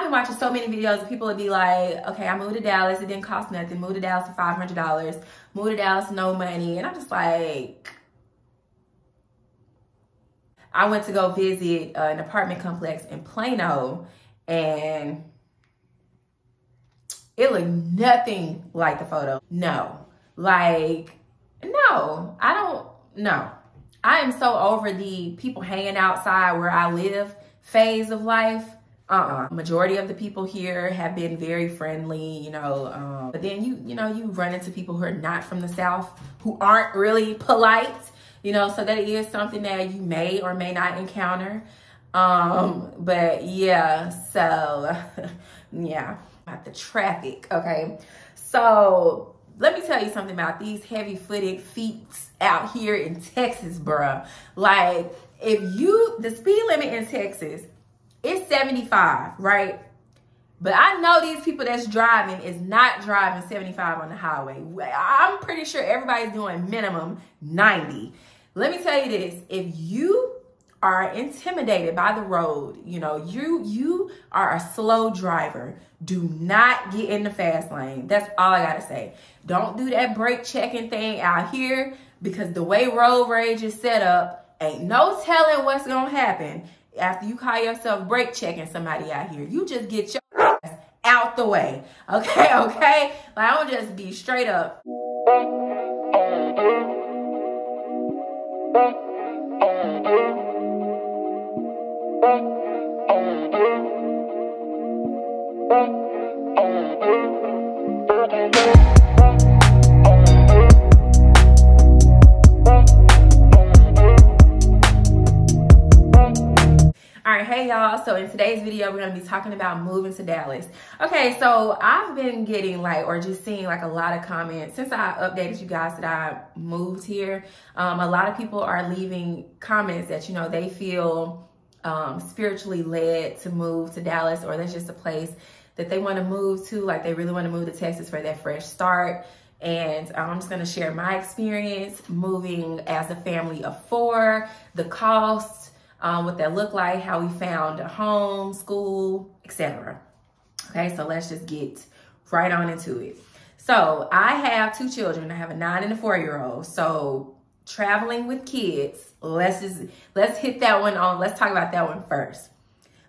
been watching so many videos of people would be like, okay, I moved to Dallas, it didn't cost nothing. Moved to Dallas for $500. Moved to Dallas, no money. And I'm just like, I went to go visit an apartment complex in Plano, and it looked nothing like the photo. No, like, no, I don't, no. I am so over the people hanging outside where I live phase of life. Majority of the people here have been very friendly, you know, but then you run into people who are not from the South, who aren't really polite, you know, so that is something that you may or may not encounter. But yeah, so yeah, about the traffic, okay? So let me tell you something about these heavy-footed feet out here in Texas, bruh. Like, the speed limit in Texas, it's 75, right? But I know these people that's driving is not driving 75 on the highway. I'm pretty sure everybody's doing minimum 90. Let me tell you this, if you are intimidated by the road, you know, you are a slow driver, do not get in the fast lane. That's all I gotta say. Don't do that brake checking thing out here, because the way road rage is set up, ain't no telling what's gonna happen after you call yourself brake checking somebody out here. You just get your ass out the way, okay? Like, I don't just be straight up. Hey y'all, so in today's video we're going to be talking about moving to Dallas. Okay, so I've been getting or just seeing a lot of comments since I updated you guys that I moved here. A lot of people are leaving comments that, you know, they feel spiritually led to move to Dallas, or that's just a place that they want to move to, like they really want to move to Texas for that fresh start. And I'm just going to share my experience moving as a family of 4, the cost, what that looked like, how we found a home, school, etc. Okay, so let's just get right on into it. So I have 2 children. I have a 9 and a 4-year-old. So traveling with kids, let's hit that one on. Let's talk about that one first.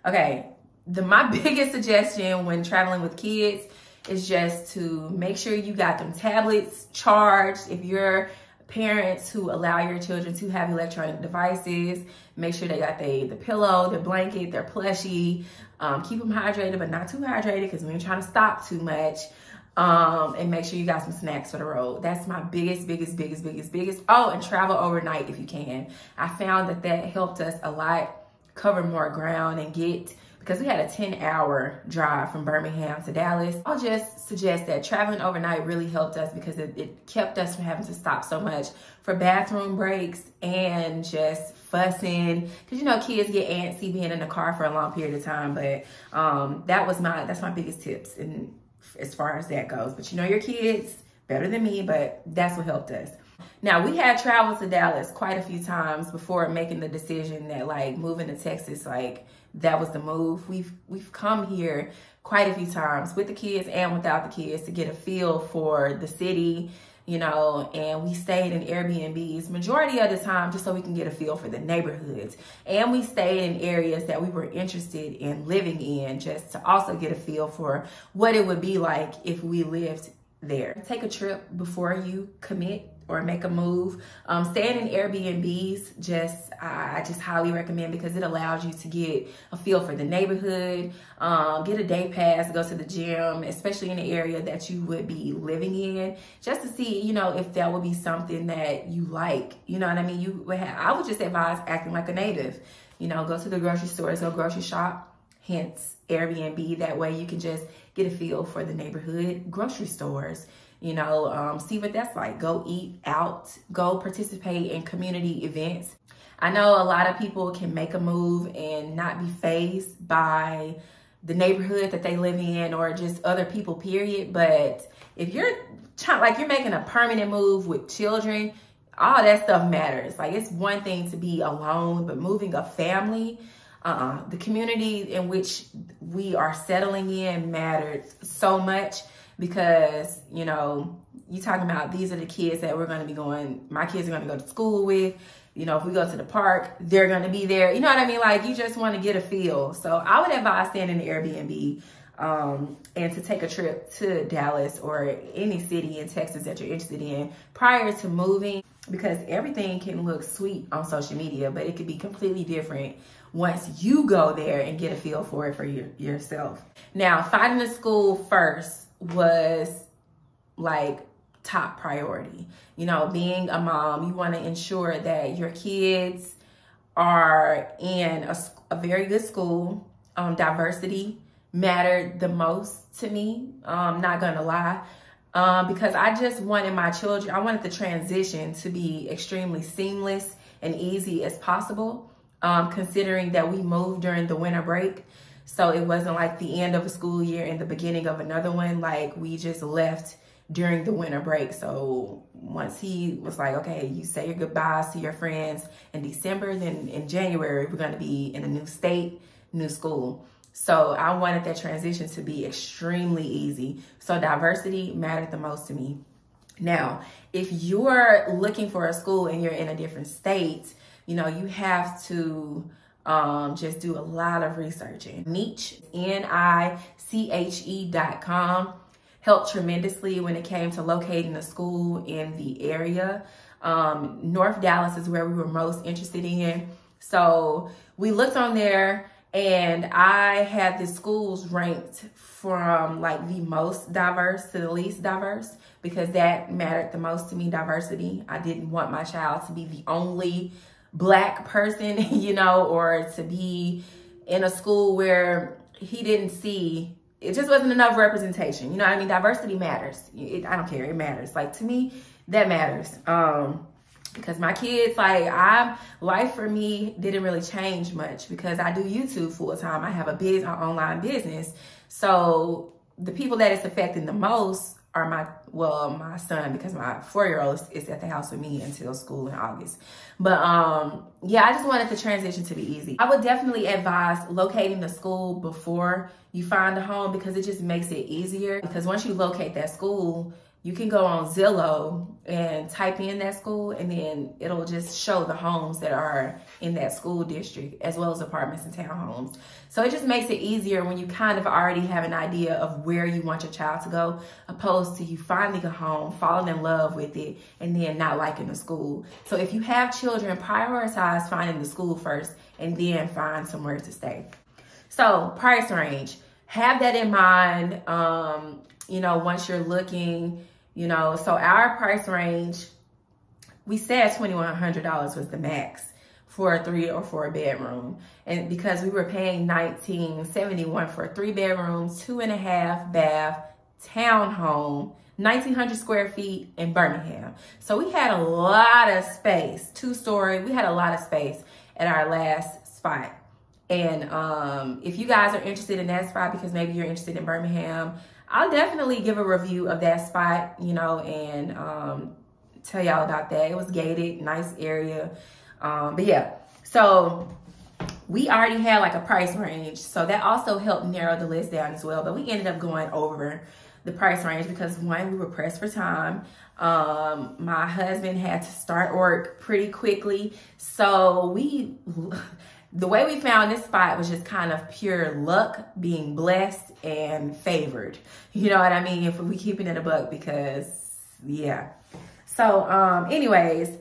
Okay, my biggest suggestion when traveling with kids is just to make sure you got them tablets charged. If you're parents who allow your children to have electronic devices, make sure they got the pillow, the blanket, their plushie. Keep them hydrated, but not too hydrated, because we ain't trying to stop too much. And make sure you got some snacks for the road. That's my biggest. Oh, and travel overnight if you can. I found that helped us a lot, cover more ground, and because we had a 10-hour drive from Birmingham to Dallas. I'll just suggest that traveling overnight really helped us, because it kept us from having to stop so much for bathroom breaks and just fussing. Because, you know, kids get antsy being in the car for a long period of time. But that's my biggest tips and as far as that goes. But you know your kids better than me, but that's what helped us. Now, we had traveled to Dallas quite a few times before making the decision that moving to Texas, that was the move. We've come here quite a few times with the kids and without the kids to get a feel for the city, you know, and we stayed in Airbnbs majority of the time just so we can get a feel for the neighborhoods. And we stayed in areas that we were interested in living in, just to also get a feel for what it would be like if we lived there. Take a trip before you commit or make a move. Staying in Airbnbs, I just highly recommend, because it allows you to get a feel for the neighborhood, get a day pass, go to the gym, especially in the area that you would be living in, just to see, you know, if that would be something that you like. You know what I mean? I would just advise acting like a native. You know, go to the grocery stores, go grocery shop, hence Airbnb. That way you can just get a feel for the neighborhood grocery stores. You know, see what that's like. Go eat out, go participate in community events. I know a lot of people can make a move and not be fazed by the neighborhood that they live in or just other people, period. But if you're you're making a permanent move with children, all that stuff matters. It's one thing to be alone, but moving a family, The community in which we are settling in mattered so much because, you know, you talking about these are the kids that we're going to be going, my kids are going to go to school with. You know, if we go to the park, they're going to be there. You know what I mean? Like, you just want to get a feel. So I would advise staying in the Airbnb and to take a trip to Dallas or any city in Texas that you're interested in prior to moving, because everything can look sweet on social media, but it could be completely different once you go there and get a feel for it for yourself. Now, finding a school first was like top priority. You know, being a mom, you want to ensure that your kids are in a very good school. Diversity mattered the most to me. Not gonna lie. Because I just wanted my children, I wanted the transition to be extremely seamless and easy as possible, considering that we moved during the winter break. So it wasn't like the end of a school year and the beginning of another one. Like, we just left during the winter break. So once he was like, okay, you say your goodbyes to your friends in December, then in January, we're going to be in a new state, new school. So I wanted that transition to be extremely easy. So diversity mattered the most to me. Now, if you're looking for a school and you're in a different state, you know, you have to just do a lot of researching. Niche, NICHE.com helped tremendously when it came to locating a school in the area. North Dallas is where we were most interested in. So we looked on there, and I had the schools ranked from like the most diverse to the least diverse, because that mattered the most to me, diversity. I didn't want my child to be the only Black person, you know, or to be in a school where he didn't see, it just wasn't enough representation. You know what I mean? Diversity matters. I don't care. It matters. Like, to me, that matters. Because my kids, like, life for me didn't really change much because I do YouTube full time. I have an online business. So the people that it's affecting the most are my son, because my 4-year-old is at the house with me until school in August. But yeah, I just wanted the transition to be easy. I would definitely advise locating the school before you find a home, because it just makes it easier. Because once you locate that school, you can go on Zillow and type in that school, and then it'll just show the homes that are in that school district, as well as apartments and townhomes. So it just makes it easier when you kind of already have an idea of where you want your child to go, opposed to you finding a home, falling in love with it, and then not liking the school. So if you have children, prioritize finding the school first and then find somewhere to stay. So price range, have that in mind. You know, once you're looking, you know, so our price range, we said $2,100 was the max for a 3 or 4 bedroom. And because we were paying $1,971 for a 3 bedroom, 2.5 bath townhome, 1,900 square feet in Birmingham. So we had a lot of space, 2-story. We had a lot of space at our last spot. And if you guys are interested in that spot, because maybe you're interested in Birmingham, I'll definitely give a review of that spot, you know, and tell y'all about that. It was gated, nice area. But yeah, so we already had like a price range. So that also helped narrow the list down as well. But we ended up going over the price range because, one, we were pressed for time. My husband had to start work pretty quickly. So the way we found this spot was just kind of pure luck, being blessed and favored. You know what I mean? If we keep it in a buck, because yeah. So anyways,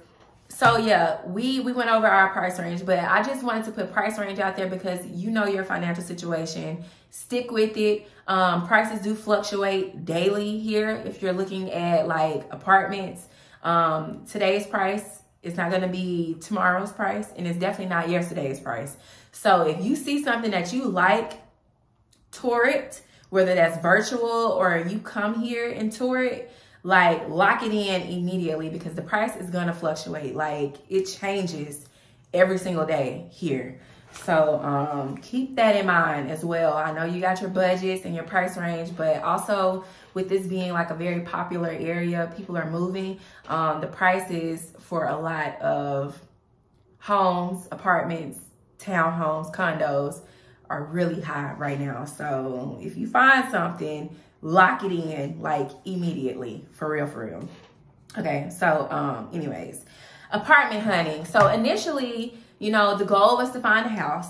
so yeah, we went over our price range, but I just wanted to put price range out there because you know your financial situation. Stick with it. Prices do fluctuate daily here. If you're looking at like apartments, today's price, it's not going to be tomorrow's price, and it's definitely not yesterday's price. So if you see something that you like, tour it, whether that's virtual or you come here and tour it, like lock it in immediately, because the price is going to fluctuate. Like, it changes every single day here. So keep that in mind as well. I know you got your budgets and your price range, but also with this being like a very popular area, people are moving, the prices for a lot of homes, apartments, townhomes, condos are really high right now. So if you find something, lock it in like immediately, for real, for real. Okay, so anyways, apartment hunting. So initially, you know, the goal was to find a house,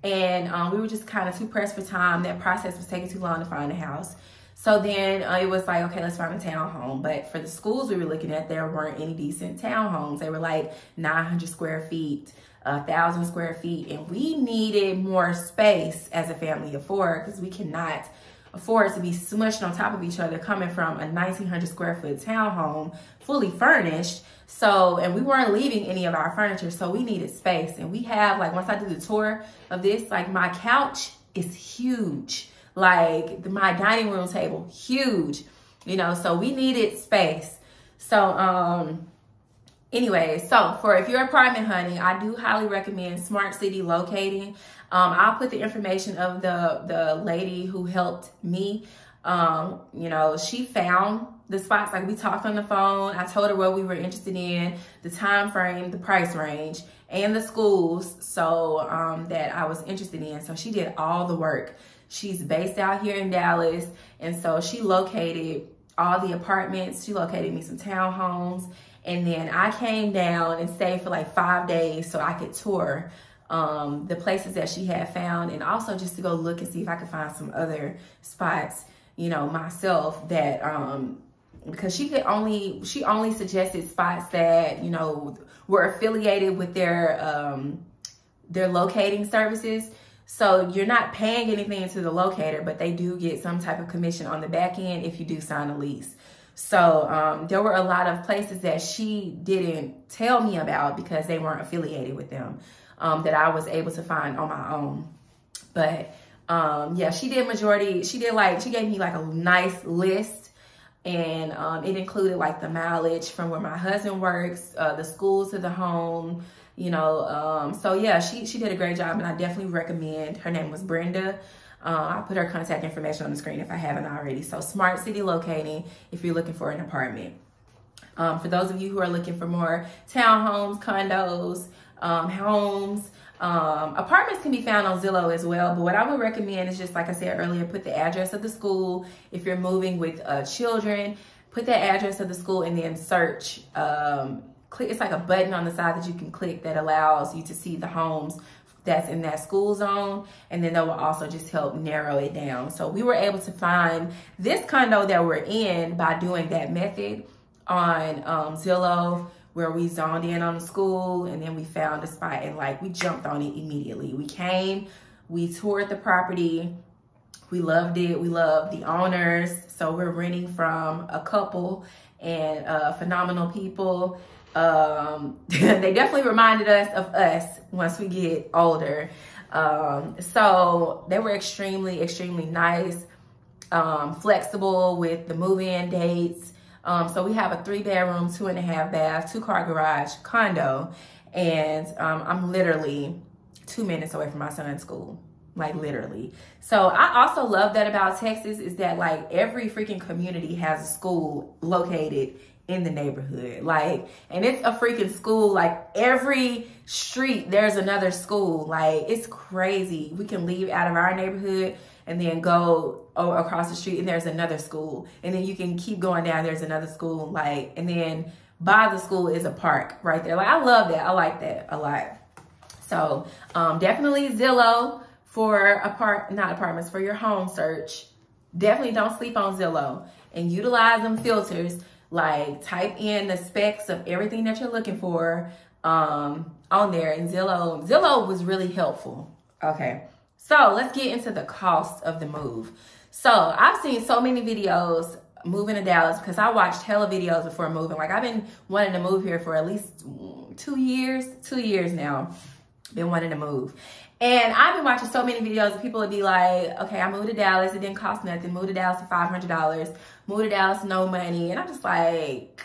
and we were just kind of too pressed for time. That process was taking too long to find a house. So then it was like, okay, let's find a townhome. But for the schools we were looking at, there weren't any decent townhomes. They were like 900 square feet, 1,000 square feet. And we needed more space as a family of four, because we cannot afford to be smushed on top of each other coming from a 1,900 square foot townhome, fully furnished. So, and we weren't leaving any of our furniture, so we needed space. And we have, like, once I do the tour of this, like, my couch is huge. Like, my dining room table, huge, you know, so we needed space. So, anyway, so for if you're apartment hunting, I do highly recommend Smart City Locating. I'll put the information of the lady who helped me. You know, she found the spots. Like, we talked on the phone. I told her what we were interested in, the time frame, the price range, and the schools, so that I was interested in. So she did all the work. She's based out here in Dallas, and so she located all the apartments. She located me some townhomes, and then I came down and stayed for like 5 days so I could tour the places that she had found, and also just to go look and see if I could find some other spots, you know, myself, that because she only suggested spots that, you know, were affiliated with their locating services. So you're not paying anything to the locator, but they do get some type of commission on the back end if you do sign a lease. So there were a lot of places that she didn't tell me about because they weren't affiliated with them, that I was able to find on my own. But yeah, she did majority. She gave me like a nice list, and it included like the mileage from where my husband works, the schools to the home, you know. So yeah, she did a great job, and I definitely recommend. Her name was Brenda. I'll put her contact information on the screen if I haven't already. So Smart City Locating, if you're looking for an apartment. For those of you who are looking for more townhomes, condos, homes, apartments can be found on Zillow as well. But what I would recommend is just, like I said earlier, put the address of the school. If you're moving with children, put the address of the school and then search. Click. It's like a button on the side that you can click that allows you to see the homes that's in that school zone, and then that will also just help narrow it down. So we were able to find this condo that we're in by doing that method on Zillow, where we zoned in on the school, and then we found a spot, and like we jumped on it immediately. We came, we toured the property, we loved it, we loved the owners. So we're renting from a couple, and phenomenal people. They definitely reminded us of us once we get older. So they were extremely, extremely nice, flexible with the move-in dates. So we have a 3-bedroom, 2.5 bath, 2-car garage condo, and I'm literally 2 minutes away from my son's school, like literally. So I also love that about Texas, is that like every freaking community has a school located in the neighborhood. Like, and it's a freaking school, like every street there's another school. Like, it's crazy. We can leave out of our neighborhood and then go across the street and there's another school, and then you can keep going down, there's another school, like, and then by the school is a park right there. Like, I love that. I like that a lot. So definitely Zillow for not apartments, for your home search. Definitely don't sleep on Zillow, and utilize them filters. Like, type in the specs of everything that you're looking for on there. And Zillow was really helpful. Okay, so let's get into the cost of the move. So I've seen so many videos moving to Dallas, because I watched hella videos before moving. Like, I've been wanting to move here for at least 2 years now. Been wanting to move. And I've been watching so many videos of people would be like, okay, I moved to Dallas, it didn't cost nothing. Moved to Dallas for $500. Moved to Dallas, no money. And I'm just like,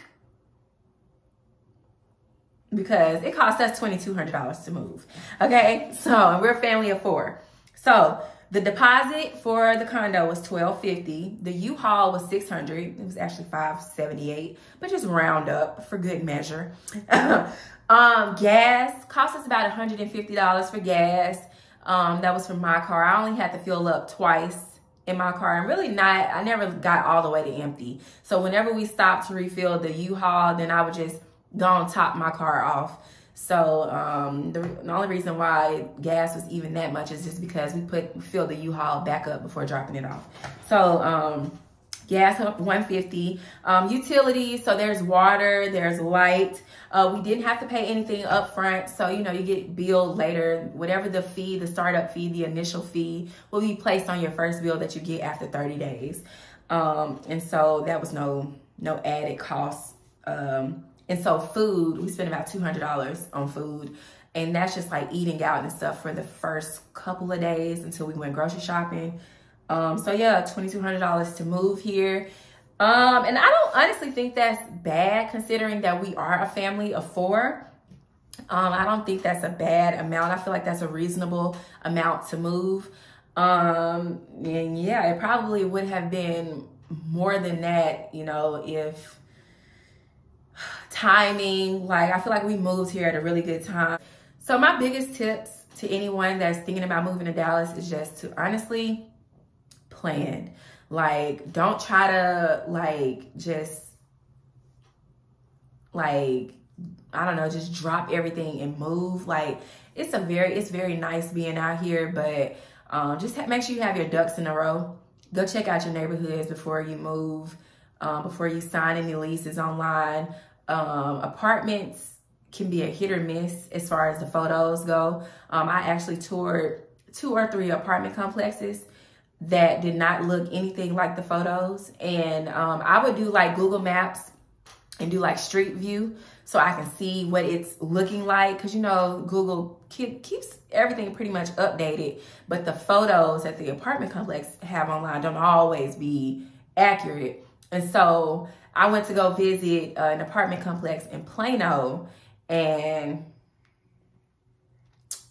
because it cost us $2,200 to move. Okay, so we're a family of 4. So the deposit for the condo was $1,250. The U-Haul was $600. It was actually $578, but just round up for good measure. Gas cost us about $150 for gas. That was for my car. I only had to fill up twice in my car, and really I never got all the way to empty. So whenever we stopped to refill the U-Haul, then I would just go and top my car off. So the only reason why gas was even that much is just because we filled the U-Haul back up before dropping it off. So gas $150. Utilities, so there's water, there's light. We didn't have to pay anything up front, so you get billed later. Whatever the fee, the startup fee, the initial fee will be placed on your first bill that you get after 30 days. And so that was no added cost. And so food, we spent about $200 on food, and that's just like eating out and stuff for the first couple of days until we went grocery shopping. So yeah, $2,200 to move here. And I don't honestly think that's bad considering that we are a family of 4. I don't think that's a bad amount. I feel like that's a reasonable amount to move. And yeah, it probably would have been more than that, if timing, I feel like we moved here at a really good time. So my biggest tips to anyone that's thinking about moving to Dallas is just to honestly plan. Don't try to I don't know, just drop everything and move. It's very nice being out here, but just make sure you have your ducks in a row. Go check out your neighborhoods before you move, before you sign any leases online. Apartments can be a hit or miss as far as the photos go. I actually toured 2 or 3 apartment complexes that did not look anything like the photos. And I would do Google Maps and do Street View so I can see what it's looking like. Because, Google keeps everything pretty much updated, but the photos that the apartment complex have online don't always be accurate. And so I went to go visit an apartment complex in Plano, and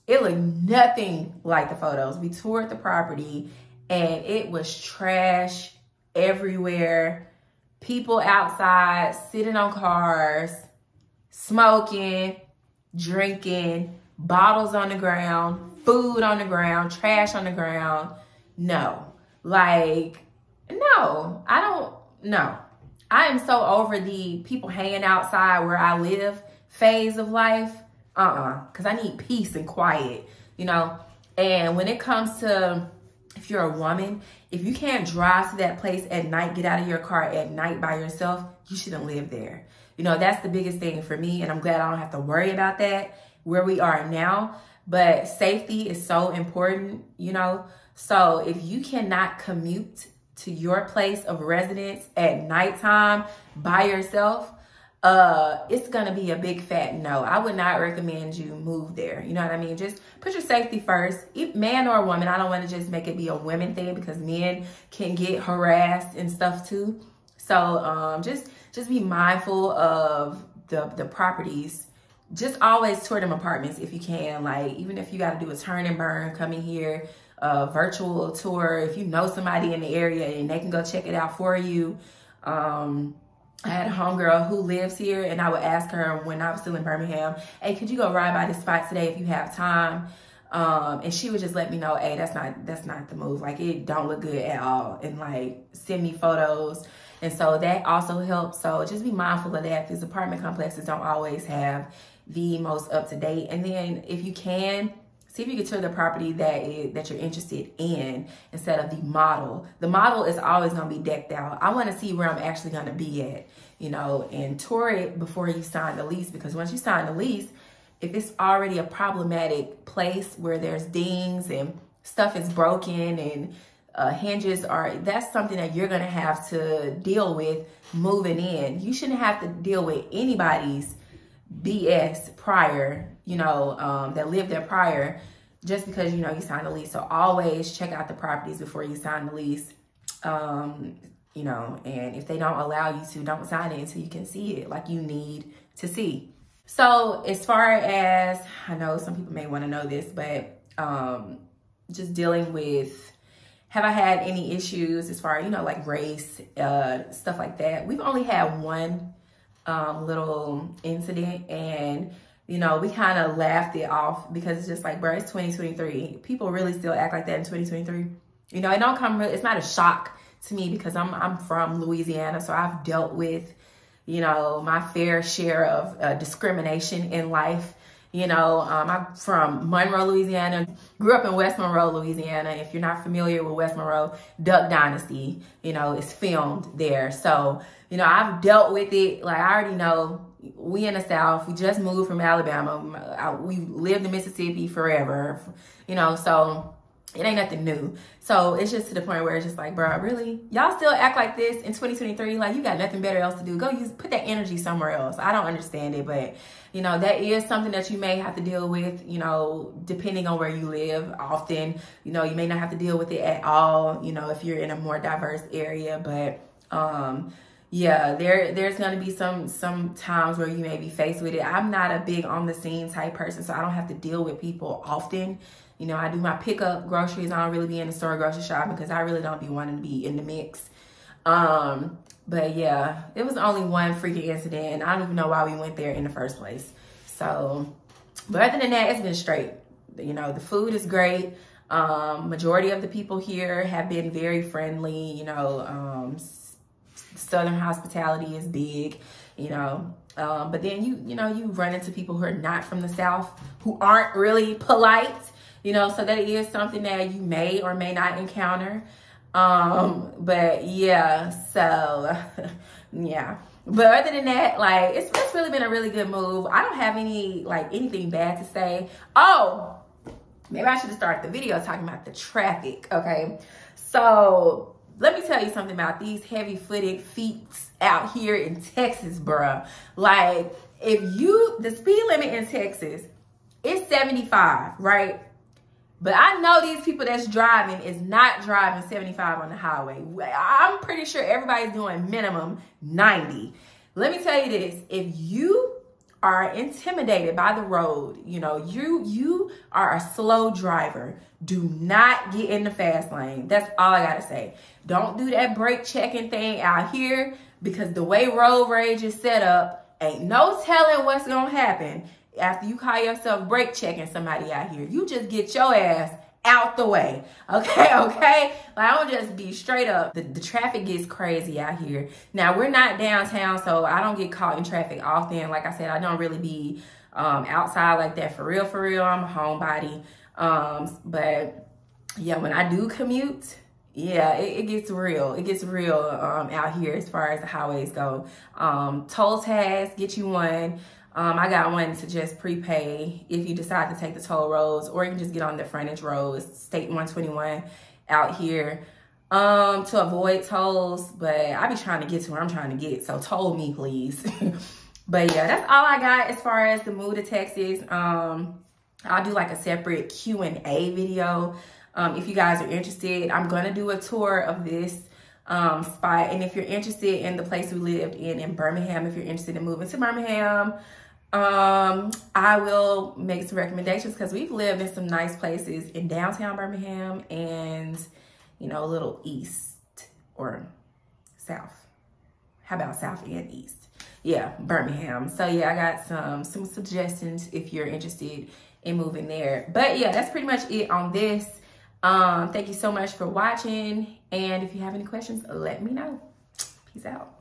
it looked nothing like the photos. We toured the property, and it was trash everywhere. People outside, sitting on cars, smoking, drinking, bottles on the ground, food on the ground, trash on the ground. No. No. I am so over the people hanging outside where I live phase of life. Because I need peace and quiet, And when it comes to, if you're a woman, if you can't drive to that place at night, get out of your car at night by yourself, you shouldn't live there. That's the biggest thing for me, and I'm glad I don't have to worry about that where we are now. But safety is so important, So if you cannot commute to your place of residence at nighttime by yourself, it's gonna be a big fat no. I would not recommend you move there. You know what I mean? Just put your safety first. Man or woman, I don't want to just make it be a women thing, because men can get harassed and stuff too. So just be mindful of the properties. Just always tour them apartments if you can. Even if you got to do a turn and burn, coming here, a virtual tour. If you know somebody in the area and they can go check it out for you. I had a homegirl who lives here, and I would ask her when I was still in Birmingham, hey, could you go ride by this spot today if you have time? And she would just let me know, hey, that's not the move. It don't look good at all. And send me photos. And so that also helps. So just be mindful of that, because apartment complexes don't always have the most up to date. And then if you can, see if you can tour the property that you're interested in instead of the model. The model is always going to be decked out. I want to see where I'm actually going to be at, and tour it before you sign the lease, because once you sign the lease, if it's already a problematic place where there's dings and stuff is broken and hinges that's something that you're going to have to deal with moving in. You shouldn't have to deal with anybody's BS prior, that lived there prior, just because, you signed a lease. So always check out the properties before you sign the lease. And if they don't allow you to, don't sign it until you can see it like you need to see. So as far as, I know some people may want to know this, but just dealing with, have I had any issues as far as, you know, like race, stuff like that. We've only had one little incident, and you know, we kind of laughed it off because it's just like, bro, it's 2023. People really still act like that in 2023. You know, it don't come really, it's not a shock to me because I'm from Louisiana, so I've dealt with, you know, my fair share of discrimination in life. You know, I'm from Monroe, Louisiana, grew up in West Monroe, Louisiana. If you're not familiar with West Monroe, Duck Dynasty, you know, is filmed there. So, you know, I've dealt with it. Like, I already know we in the South. We just moved from Alabama. We lived in Mississippi forever, you know, so it ain't nothing new. So it's just to the point where it's just like, bro, really? Y'all still act like this in 2023? Like, you got nothing better else to do. Go put that energy somewhere else. I don't understand it, but you know, that is something that you may have to deal with, you know, depending on where you live. Often, you know, you may not have to deal with it at all, you know, if you're in a more diverse area. But yeah, there's going to be some times where you may be faced with it. I'm not a big on the scene type person, so I don't have to deal with people often. You know, I do my pickup groceries. I don't really be in the store grocery shopping because I really don't be wanting to be in the mix. But yeah, it was only one freaking incident, and I don't even know why we went there in the first place. So, but other than that, it's been straight. You know, the food is great. Majority of the people here have been very friendly. You know, Southern hospitality is big, you know. But then you know, you run into people who are not from the South, who aren't really polite, you know, so that is something that you may or may not encounter. But yeah, so yeah. But other than that, like, it's really been a really good move. I don't have anything bad to say. Oh, maybe I should have started the video talking about the traffic, okay? So let me tell you something about these heavy-footed feet out here in Texas, bruh. Like, the speed limit in Texas is 75, right? But I know these people that's driving is not driving 75 on the highway. I'm pretty sure everybody's doing minimum 90. Let me tell you this. If you are intimidated by the road, you know, you are a slow driver, do not get in the fast lane. That's all I got to say. Don't do that brake checking thing out here, because the way road rage is set up, ain't no telling what's going to happen. After you call yourself brake checking somebody out here, you just get your ass out the way. Okay? Like, I don't just be straight up. The traffic gets crazy out here. Now, we're not downtown, so I don't get caught in traffic often. Like I said, I don't really be outside like that for real. I'm a homebody. But yeah, when I do commute, yeah, it gets real. It gets real out here as far as the highways go. Toll tags, get you one. I got one to just prepay if you decide to take the toll roads, or you can just get on the frontage roads, State 121 out here, to avoid tolls. But I be trying to get to where I'm trying to get, so toll me, please. But yeah, that's all I got as far as the move to Texas. I'll do like a separate Q&A video if you guys are interested. I'm gonna do a tour of this spot, and if you're interested in the place we lived in Birmingham, if you're interested in moving to Birmingham, I will make some recommendations, because we've lived in some nice places in downtown Birmingham and, you know, a little east or south. How about south and east? Yeah, Birmingham. So yeah, I got some suggestions if you're interested in moving there. But yeah, that's pretty much it on this. Thank you so much for watching, and if you have any questions, let me know. Peace out.